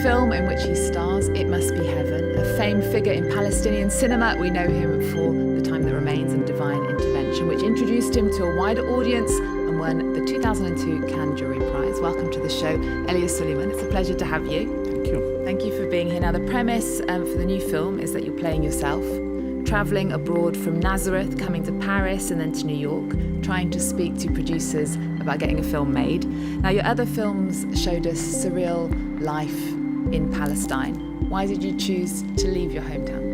film in which he stars, It Must Be Heaven, a famed figure in Palestinian cinema. We know him for The Time That Remains and Divine Intervention, which introduced him to a wider audience and won the 2002 Cannes Jury Prize. Welcome to the show, Elia Suleiman. It's a pleasure to have you. Thank you. Thank you for being here. Now, the premise for the new film is that you're playing yourself, travelling abroad from Nazareth, coming to Paris and then to New York, trying to speak to producers about getting a film made. Now, your other films showed us surreal life in Palestine. Why did you choose to leave your hometown?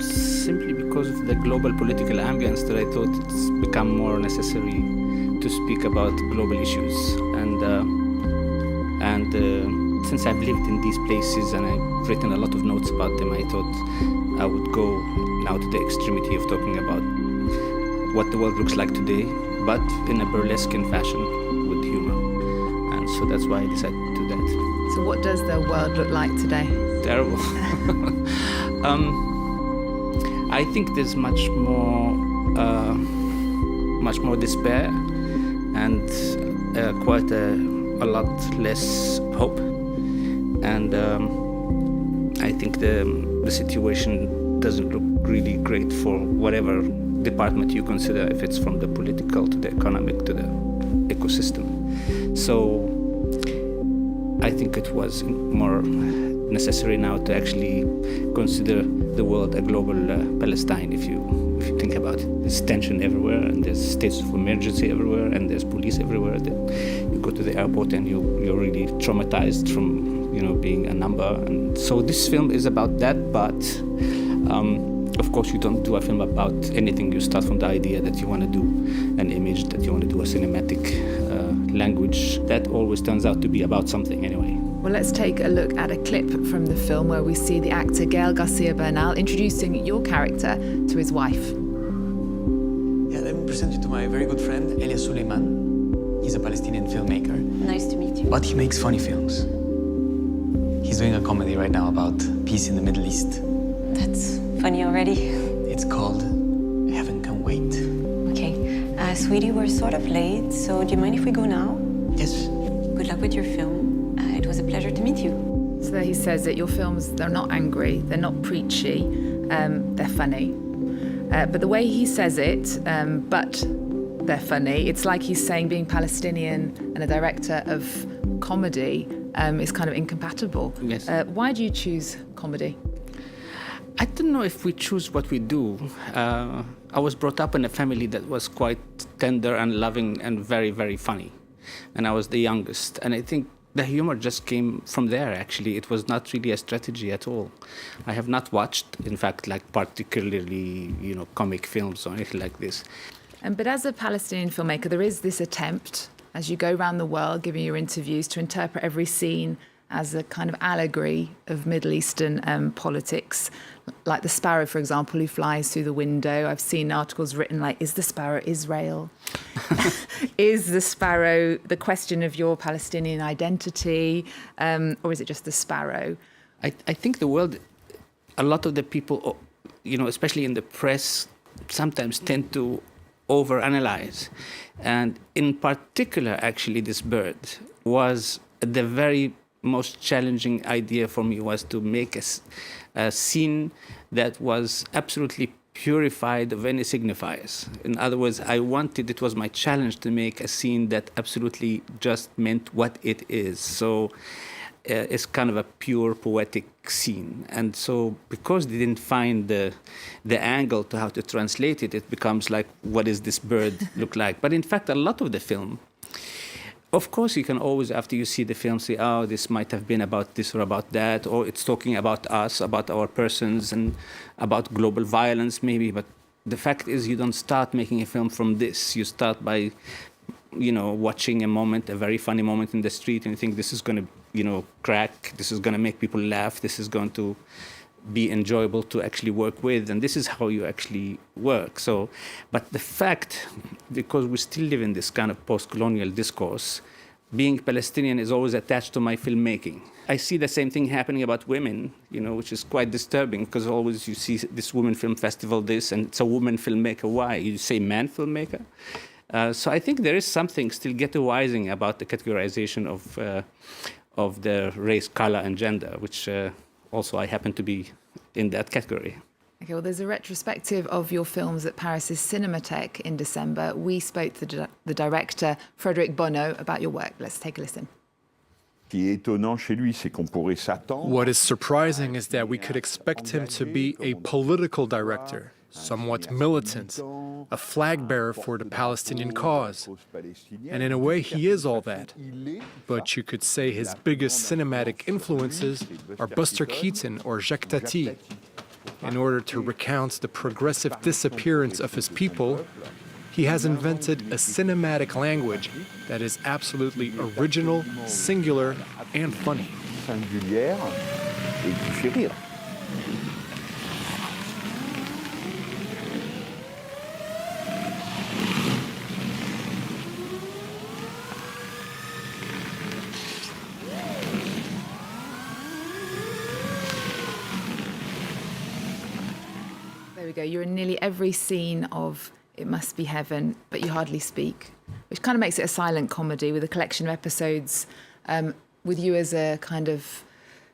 Simply because of the global political ambience that I thought it's become more necessary to speak about global issues. And since I've lived in these places and I've written a lot of notes about them, I thought I would go now to the extremity of talking about what the world looks like today, but in a burlesque fashion with humor. And so that's why I decided to do that. So what does the world look like today? Terrible. I think there's much more despair and quite a lot less hope. And I think the situation doesn't look really great for whatever department you consider, if it's from the political to the economic to the ecosystem. So I think it was more necessary now to actually consider the world a global Palestine. If you think about it, there's tension everywhere, and there's states of emergency everywhere, and there's police everywhere. You go to the airport and you're really traumatized from being a number. And so this film is about that, but of course you don't do a film about anything. You start from the idea that you want to do an image, that you want to do a cinematic language that always turns out to be about something anyway. Well, let's take a look at a clip from the film where we see the actor Gael Garcia Bernal introducing your character to his wife. Yeah, let me present you to my very good friend, Elia Suleiman. He's a Palestinian filmmaker. Nice to meet you. But he makes funny films. He's doing a comedy right now about peace in the Middle East. That's funny already. It's called Heaven Can Wait. Okay. Sweetie, we're sort of late, so do you mind if we go now? Yes. Good luck with your film. It was a pleasure to meet you. So there he says that your films, they're not angry, they're not preachy, they're funny. But the way he says it, but they're funny, it's like he's saying being Palestinian and a director of comedy is kind of incompatible. Yes. Why do you choose comedy? I don't know if we choose what we do. I was brought up in a family that was quite tender and loving and very, very funny. And I was the youngest. And I think the humor just came from there, actually. It was not really a strategy at all. I have not watched, in fact, particularly, comic films or anything like this. But as a Palestinian filmmaker, there is this attempt, as you go around the world giving your interviews, to interpret every scene as a kind of allegory of Middle Eastern politics. Like the sparrow, for example, who flies through the window. I've seen articles written like, is the sparrow Israel? Is the sparrow the question of your Palestinian identity? Or is it just the sparrow? I think the world, a lot of the people, especially in the press, sometimes tend to overanalyze. And in particular, actually, this bird was the very most challenging idea for me, was to make a scene that was absolutely purified of any signifiers. In other words, it was my challenge to make a scene that absolutely just meant what it is. So it's kind of a pure poetic scene. And so because they didn't find the angle to how to translate it, it becomes like, what does this bird look like? But in fact, a lot of the film, of course, you can always, after you see the film, say, oh, this might have been about this or about that, or it's talking about us, about our persons, and about global violence, maybe. But the fact is, you don't start making a film from this. You start by, watching a very funny moment in the street, and you think this is going to, crack, this is going to make people laugh, this is going to be enjoyable to actually work with, and this is how you actually work. So, but the fact, because we still live in this kind of post-colonial discourse, being Palestinian is always attached to my filmmaking. I see the same thing happening about women, which is quite disturbing, because always you see this women film festival, and it's a woman filmmaker. Why? You say man filmmaker? So I think there is something still ghettoizing about the categorization of their race, color, and gender, which also I happen to be in that category. Okay, well, there's a retrospective of your films at Paris's Cinematheque in December. We spoke to the director, Frédéric Bonneau, about your work. Let's take a listen. What is surprising is that we could expect him to be a political director, somewhat militant, a flag bearer for the Palestinian cause. And in a way, he is all that. But you could say his biggest cinematic influences are Buster Keaton or Jacques Tati. In order to recount the progressive disappearance of his people, he has invented a cinematic language that is absolutely original, singular, and funny. Singulière et qui fait rire. There we go. You're in nearly every scene of It Must Be Heaven, but you hardly speak, which kind of makes it a silent comedy with a collection of episodes with you as a kind of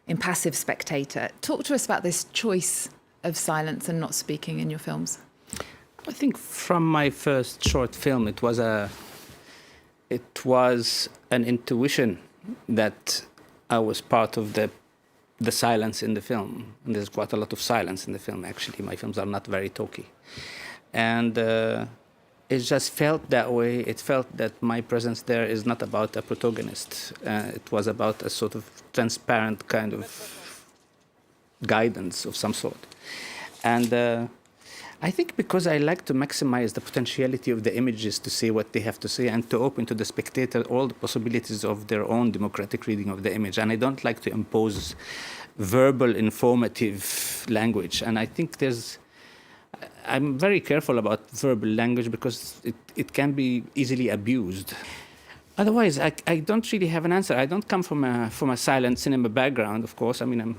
impassive spectator. Talk to us about this choice of silence and not speaking in your films. I think from my first short film, it was an intuition that I was part of the silence in the film. And there's quite a lot of silence in the film, actually. My films are not very talky. And it just felt that way. It felt that my presence there is not about a protagonist. It was about a sort of transparent kind of guidance of some sort. And I think because I like to maximize the potentiality of the images to say what they have to say and to open to the spectator all the possibilities of their own democratic reading of the image. And I don't like to impose verbal, informative language. And I think I'm very careful about verbal language because it can be easily abused. Otherwise, I don't really have an answer. I don't come from a silent cinema background, of course. I mean,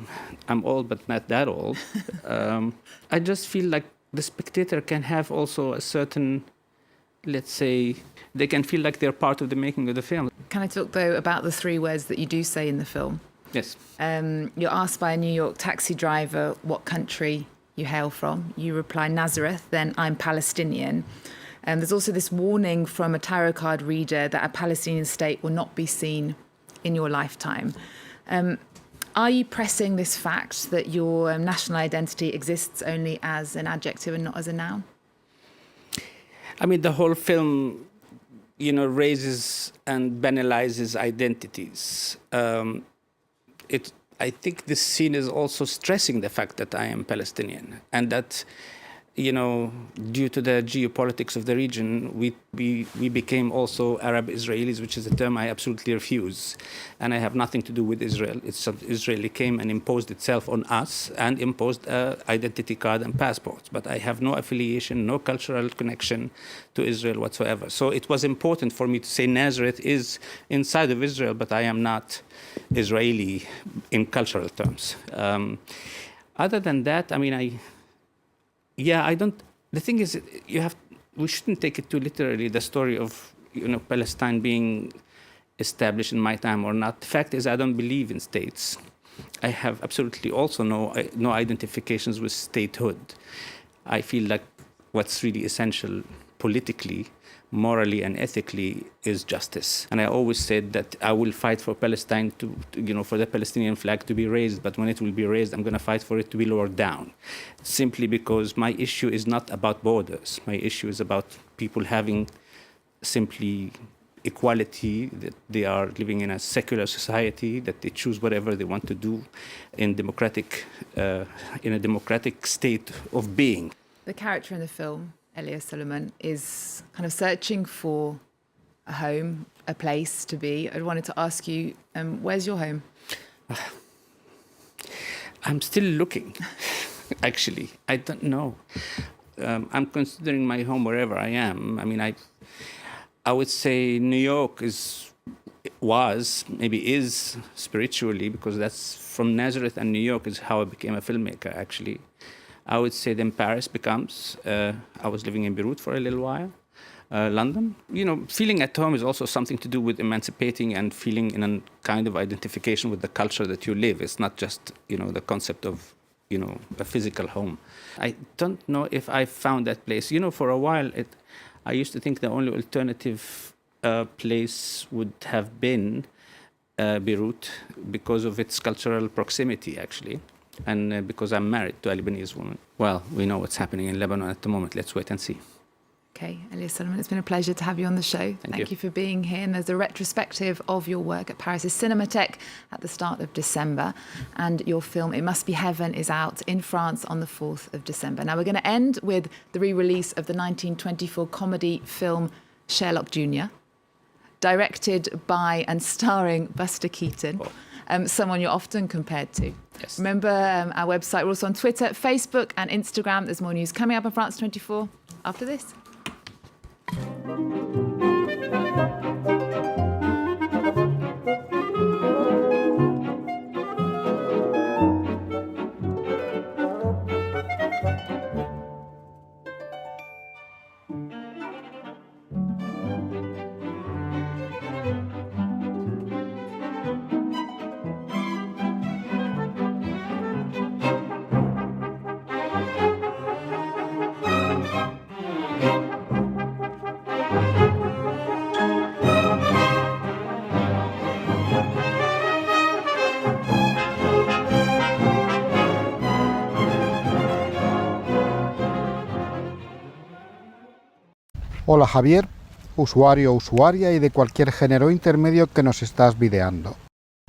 I'm old, but not that old. I just feel like the spectator can have also a certain, let's say, they can feel like they're part of the making of the film. Can I talk, though, about the 3 words that you do say in the film? Yes. You're asked by a New York taxi driver what country you hail from. You reply, Nazareth, then I'm Palestinian. There's also this warning from a tarot card reader that a Palestinian state will not be seen in your lifetime. Are you pressing this fact that your national identity exists only as an adjective and not as a noun? I mean, the whole film, raises and banalizes identities. I think this scene is also stressing the fact that I am Palestinian and that, due to the geopolitics of the region, we became also Arab Israelis, which is a term I absolutely refuse. And I have nothing to do with Israel. Israel came and imposed itself on us and imposed an identity card and passports. But I have no affiliation, no cultural connection to Israel whatsoever. So it was important for me to say Nazareth is inside of Israel, but I am not Israeli in cultural terms. Other than that, I mean, the thing is, we shouldn't take it too literally, the story of, Palestine being established in my time or not. The fact is, I don't believe in states. I have absolutely also no identifications with statehood. I feel like what's really essential politically, morally and ethically is justice. And I always said that I will fight for Palestine for the Palestinian flag to be raised, but when it will be raised, I'm going to fight for it to be lowered down. Simply because my issue is not about borders. My issue is about people having simply equality, that they are living in a secular society, that they choose whatever they want to do in a democratic state of being. The character in the film, Elia Suleiman, is kind of searching for a home, a place to be. I wanted to ask you, where's your home? I'm still looking, actually. I don't know. I'm considering my home wherever I am. I mean, I would say New York maybe is spiritually, because that's from Nazareth and New York is how I became a filmmaker, actually. I would say then Paris becomes, I was living in Beirut for a little while. London. Feeling at home is also something to do with emancipating and feeling in a kind of identification with the culture that you live. It's not just, the concept of, a physical home. I don't know if I found that place. For a while, I used to think the only alternative place would have been Beirut because of its cultural proximity, actually, and because I'm married to a Lebanese woman. Well, we know what's happening in Lebanon at the moment. Let's wait and see. Okay, Elias Suleiman, it's been a pleasure to have you on the show. Thank you for being here. And there's a retrospective of your work at Paris' Cinematheque at the start of December. And your film, It Must Be Heaven, is out in France on the 4th of December. Now, we're going to end with the re-release of the 1924 comedy film Sherlock Jr., directed by and starring Buster Keaton, someone you're often compared to. Yes. Remember our website. We're also on Twitter, Facebook and Instagram. There's more news coming up on France 24 after this. Hola Javier, usuario o usuaria y de cualquier género intermedio que nos estás videando.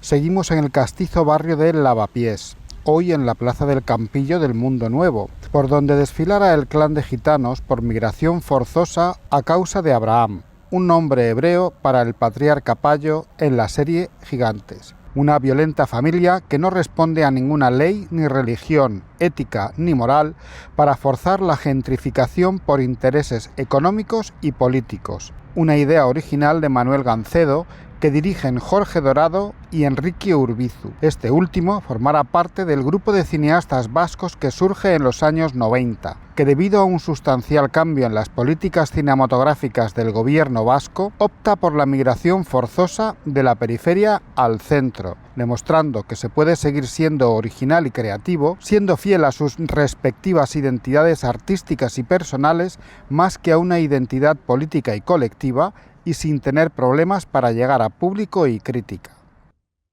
Seguimos en el castizo barrio de Lavapiés, hoy en la plaza del Campillo del Mundo Nuevo, por donde desfilara el clan de gitanos por migración forzosa a causa de Abraham, un nombre hebreo para el patriarca Payo en la serie Gigantes. Una violenta familia que no responde a ninguna ley ni religión, ética ni moral para forzar la gentrificación por intereses económicos y políticos. Una idea original de Manuel Gancedo que dirigen Jorge Dorado y Enrique Urbizu. Este último formará parte del grupo de cineastas vascos que surge en los años 90, que debido a un sustancial cambio en las políticas cinematográficas del gobierno vasco, opta por la migración forzosa de la periferia al centro, demostrando que se puede seguir siendo original y creativo, siendo fiel a sus respectivas identidades artísticas y personales más que a una identidad política y colectiva, y sin tener problemas para llegar a público y crítica.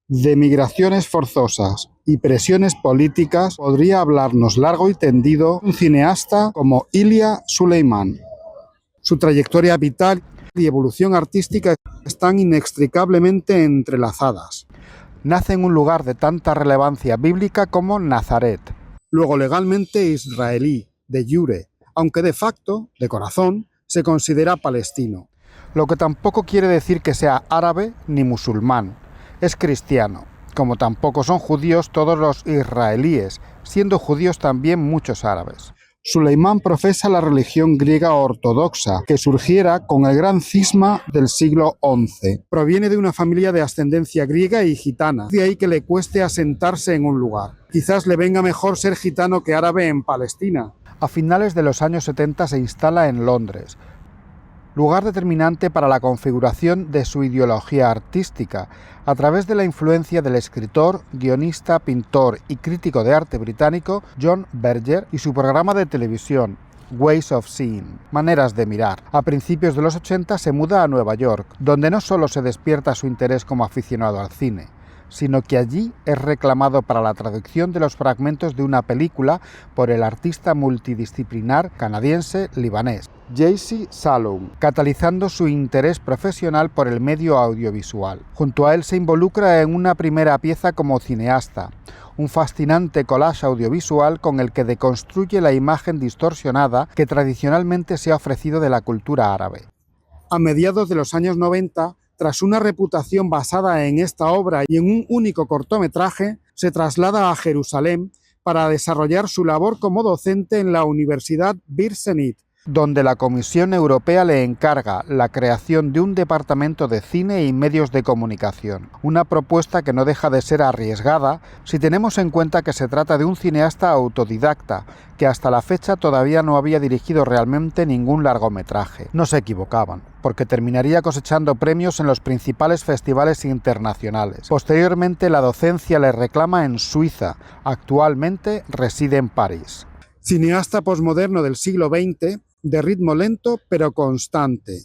De migraciones forzosas y presiones políticas podría hablarnos largo y tendido un cineasta como Ilia Suleiman. Su trayectoria vital y evolución artística están inextricablemente entrelazadas. Nace en un lugar de tanta relevancia bíblica como Nazaret, luego legalmente israelí, de jure, aunque de facto, de corazón, se considera palestino. Lo que tampoco quiere decir que sea árabe ni musulmán. Es cristiano, como tampoco son judíos todos los israelíes, siendo judíos también muchos árabes. Suleiman profesa la religión griega ortodoxa, que surgiera con el gran cisma del siglo XI. Proviene de una familia de ascendencia griega y gitana, de ahí que le cueste asentarse en un lugar. Quizás le venga mejor ser gitano que árabe en Palestina. A finales de los años 70 se instala en Londres, lugar determinante para la configuración de su ideología artística, a través de la influencia del escritor, guionista, pintor y crítico de arte británico John Berger y su programa de televisión, Ways of Seeing, Maneras de Mirar. A principios de los 80 se muda a Nueva York, donde no solo se despierta su interés como aficionado al cine, sino que allí es reclamado para la traducción de los fragmentos de una película por el artista multidisciplinar canadiense-libanés J.C. Saloum, catalizando su interés profesional por el medio audiovisual. Junto a él se involucra en una primera pieza como cineasta, un fascinante collage audiovisual con el que deconstruye la imagen distorsionada que tradicionalmente se ha ofrecido de la cultura árabe. A mediados de los años 90, tras una reputación basada en esta obra y en un único cortometraje, se traslada a Jerusalén para desarrollar su labor como docente en la Universidad Bir Zenit, donde la Comisión Europea le encarga la creación de un departamento de cine y medios de comunicación. Una propuesta que no deja de ser arriesgada si tenemos en cuenta que se trata de un cineasta autodidacta, que hasta la fecha todavía no había dirigido realmente ningún largometraje. No se equivocaban, porque terminaría cosechando premios en los principales festivales internacionales. Posteriormente, la docencia le reclama en Suiza. Actualmente reside en París. Cineasta posmoderno del siglo XX, de ritmo lento pero constante.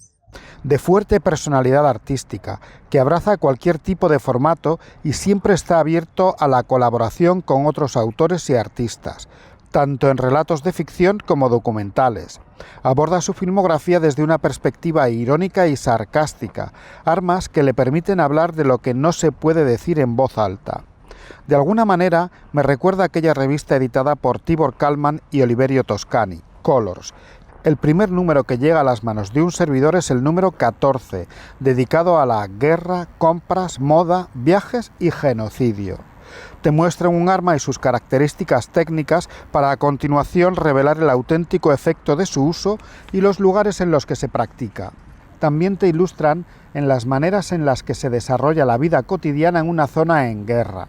De fuerte personalidad artística, que abraza cualquier tipo de formato y siempre está abierto a la colaboración con otros autores y artistas, tanto en relatos de ficción como documentales. Aborda su filmografía desde una perspectiva irónica y sarcástica, armas que le permiten hablar de lo que no se puede decir en voz alta. De alguna manera me recuerda aquella revista editada por Tibor Kalman y Oliverio Toscani, Colors. El primer número que llega a las manos de un servidor es el número 14, dedicado a la guerra, compras, moda, viajes y genocidio. Te muestran un arma y sus características técnicas para a continuación revelar el auténtico efecto de su uso y los lugares en los que se practica. También te ilustran en las maneras en las que se desarrolla la vida cotidiana en una zona en guerra,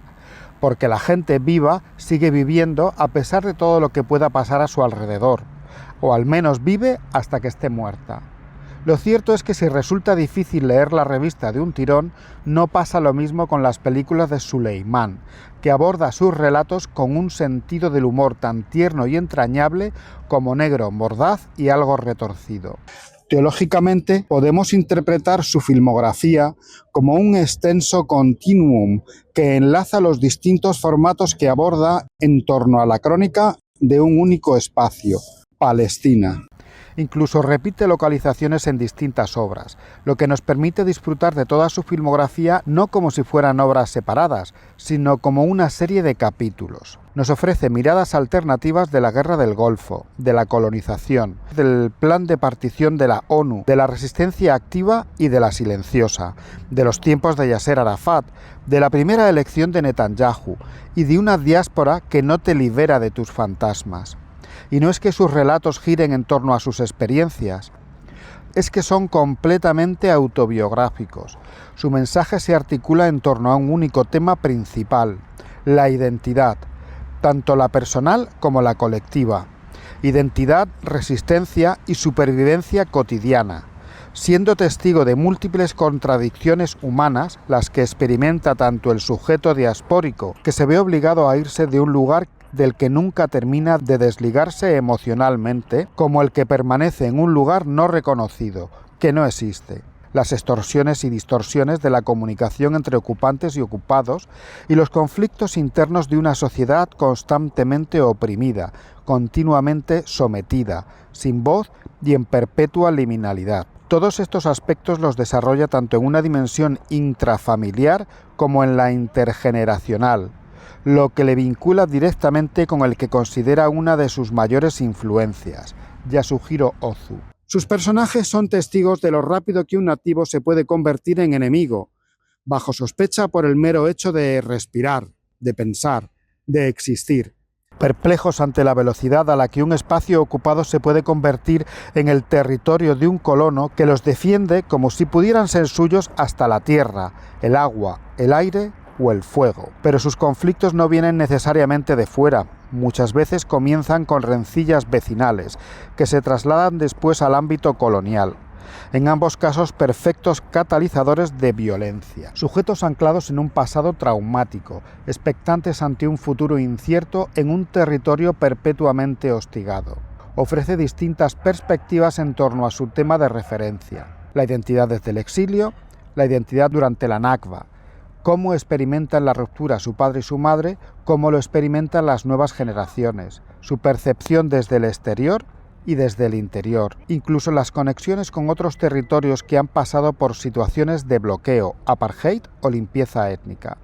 porque la gente viva sigue viviendo a pesar de todo lo que pueda pasar a su alrededor, o al menos vive hasta que esté muerta. Lo cierto es que si resulta difícil leer la revista de un tirón, no pasa lo mismo con las películas de Suleiman, que aborda sus relatos con un sentido del humor tan tierno y entrañable como negro, mordaz y algo retorcido. Teológicamente, podemos interpretar su filmografía como un extenso continuum que enlaza los distintos formatos que aborda en torno a la crónica de un único espacio, Palestina. Incluso repite localizaciones en distintas obras, lo que nos permite disfrutar de toda su filmografía no como si fueran obras separadas, sino como una serie de capítulos. Nos ofrece miradas alternativas de la guerra del Golfo, de la colonización, del plan de partición de la ONU, de la resistencia activa y de la silenciosa, de los tiempos de Yasser Arafat, de la primera elección de Netanyahu y de una diáspora que no te libera de tus fantasmas. Y no es que sus relatos giren en torno a sus experiencias, es que son completamente autobiográficos. Su mensaje se articula en torno a un único tema principal, la identidad, tanto la personal como la colectiva. Identidad, resistencia y supervivencia cotidiana, siendo testigo de múltiples contradicciones humanas, las que experimenta tanto el sujeto diaspórico, que se ve obligado a irse de un lugar del que nunca termina de desligarse emocionalmente, como el que permanece en un lugar no reconocido, que no existe. Las extorsiones y distorsiones de la comunicación entre ocupantes y ocupados y los conflictos internos de una sociedad constantemente oprimida, continuamente sometida, sin voz y en perpetua liminalidad. Todos estos aspectos los desarrolla tanto en una dimensión intrafamiliar como en la intergeneracional, lo que le vincula directamente con el que considera una de sus mayores influencias, Yasuhiro Ozu. Sus personajes son testigos de lo rápido que un nativo se puede convertir en enemigo, bajo sospecha por el mero hecho de respirar, de pensar, de existir. Perplejos ante la velocidad a la que un espacio ocupado se puede convertir en el territorio de un colono que los defiende como si pudieran ser suyos hasta la tierra, el agua, el aire o el fuego. Pero sus conflictos no vienen necesariamente de fuera. Muchas veces comienzan con rencillas vecinales, que se trasladan después al ámbito colonial. En ambos casos, perfectos catalizadores de violencia. Sujetos anclados en un pasado traumático, expectantes ante un futuro incierto en un territorio perpetuamente hostigado. Ofrece distintas perspectivas en torno a su tema de referencia. La identidad desde el exilio, la identidad durante la Nakba, cómo experimentan la ruptura su padre y su madre, cómo lo experimentan las nuevas generaciones, su percepción desde el exterior y desde el interior, incluso las conexiones con otros territorios que han pasado por situaciones de bloqueo, apartheid o limpieza étnica.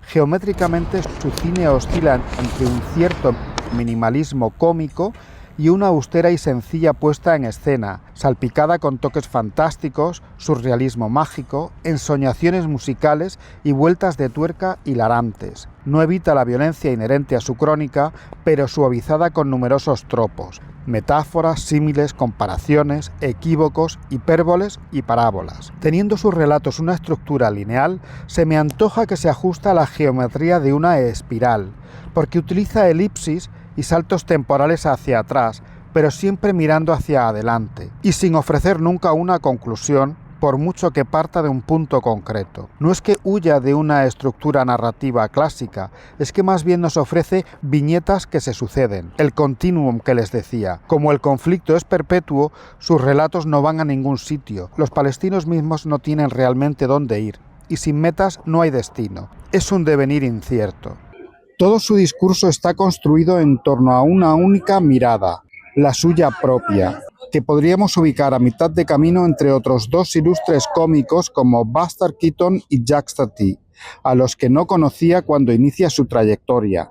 Geométricamente, su cine oscila entre un cierto minimalismo cómico y una austera y sencilla puesta en escena, salpicada con toques fantásticos, surrealismo mágico, ensoñaciones musicales y vueltas de tuerca hilarantes. No evita la violencia inherente a su crónica, pero suavizada con numerosos tropos, metáforas, símiles, comparaciones, equívocos, hipérboles y parábolas. Teniendo sus relatos una estructura lineal, se me antoja que se ajusta a la geometría de una espiral, porque utiliza elipsis y saltos temporales hacia atrás, pero siempre mirando hacia adelante, y sin ofrecer nunca una conclusión, por mucho que parta de un punto concreto. No es que huya de una estructura narrativa clásica, es que más bien nos ofrece viñetas que se suceden, el continuum que les decía. Como el conflicto es perpetuo, sus relatos no van a ningún sitio, los palestinos mismos no tienen realmente dónde ir, y sin metas no hay destino, es un devenir incierto. Todo su discurso está construido en torno a una única mirada, la suya propia, que podríamos ubicar a mitad de camino entre otros dos ilustres cómicos como Buster Keaton y Jacques Tati, a los que no conocía cuando inicia su trayectoria.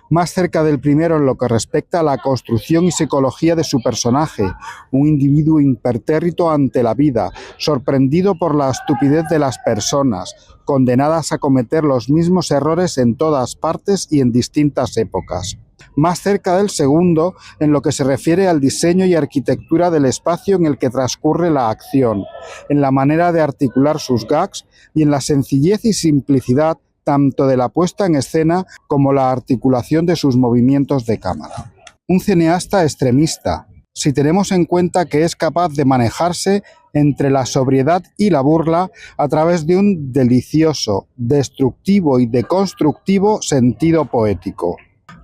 Más cerca del primero en lo que respecta a la construcción y psicología de su personaje, un individuo impertérrito ante la vida, sorprendido por la estupidez de las personas, condenadas a cometer los mismos errores en todas partes y en distintas épocas. Más cerca del segundo en lo que se refiere al diseño y arquitectura del espacio en el que transcurre la acción, en la manera de articular sus gags y en la sencillez y simplicidad tanto de la puesta en escena como la articulación de sus movimientos de cámara. Un cineasta extremista, si tenemos en cuenta que es capaz de manejarse entre la sobriedad y la burla a través de un delicioso, destructivo y deconstructivo sentido poético.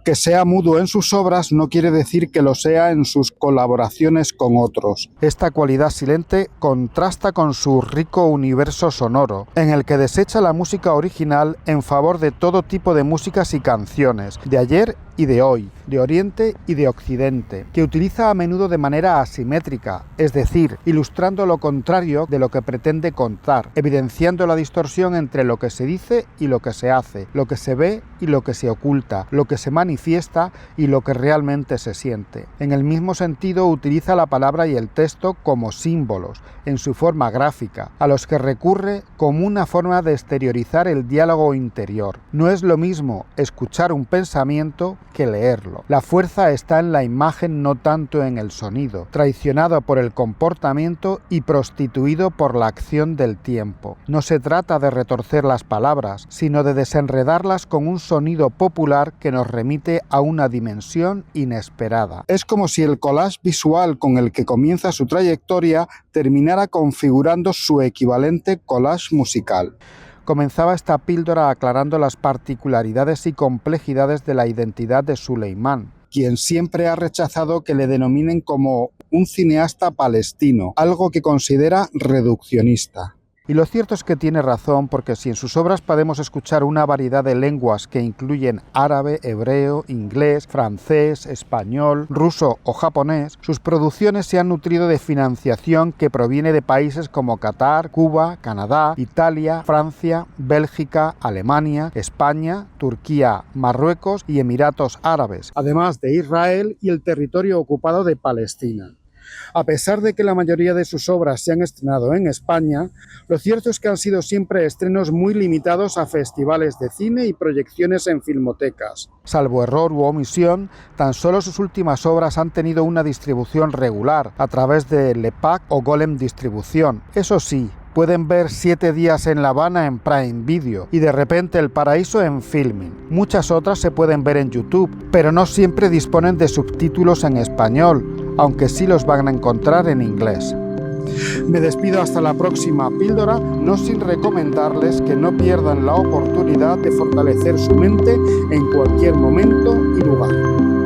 Que sea mudo en sus obras no quiere decir que lo sea en sus colaboraciones con otros. Esta cualidad silente contrasta con su rico universo sonoro, en el que desecha la música original en favor de todo tipo de músicas y canciones, de ayer y de hoy, de Oriente y de Occidente, que utiliza a menudo de manera asimétrica, es decir, ilustrando lo contrario de lo que pretende contar, evidenciando la distorsión entre lo que se dice y lo que se hace, lo que se ve y lo que se oculta, lo que se manifiesta y lo que realmente se siente. En el mismo sentido, utiliza la palabra y el texto como símbolos, en su forma gráfica, a los que recurre como una forma de exteriorizar el diálogo interior. No es lo mismo escuchar un pensamiento que leerlo. La fuerza está en la imagen, no tanto en el sonido, traicionado por el comportamiento y prostituido por la acción del tiempo. No se trata de retorcer las palabras, sino de desenredarlas con un sonido popular que nos remite a una dimensión inesperada. Es como si el collage visual con el que comienza su trayectoria terminara configurando su equivalente collage musical. Comenzaba esta píldora aclarando las particularidades y complejidades de la identidad de Suleimán, quien siempre ha rechazado que le denominen como un cineasta palestino, algo que considera reduccionista. Y lo cierto es que tiene razón, porque si en sus obras podemos escuchar una variedad de lenguas que incluyen árabe, hebreo, inglés, francés, español, ruso o japonés, sus producciones se han nutrido de financiación que proviene de países como Qatar, Cuba, Canadá, Italia, Francia, Bélgica, Alemania, España, Turquía, Marruecos y Emiratos Árabes, además de Israel y el territorio ocupado de Palestina. A pesar de que la mayoría de sus obras se han estrenado en España, lo cierto es que han sido siempre estrenos muy limitados a festivales de cine y proyecciones en filmotecas. Salvo error u omisión, tan solo sus últimas obras han tenido una distribución regular a través de Lepac o Golem Distribución. Eso sí, pueden ver 7 días en La Habana en Prime Video y de repente El Paraíso en Filmin. Muchas otras se pueden ver en YouTube, pero no siempre disponen de subtítulos en español, aunque sí los van a encontrar en inglés. Me despido hasta la próxima píldora, no sin recomendarles que no pierdan la oportunidad de fortalecer su mente en cualquier momento y lugar.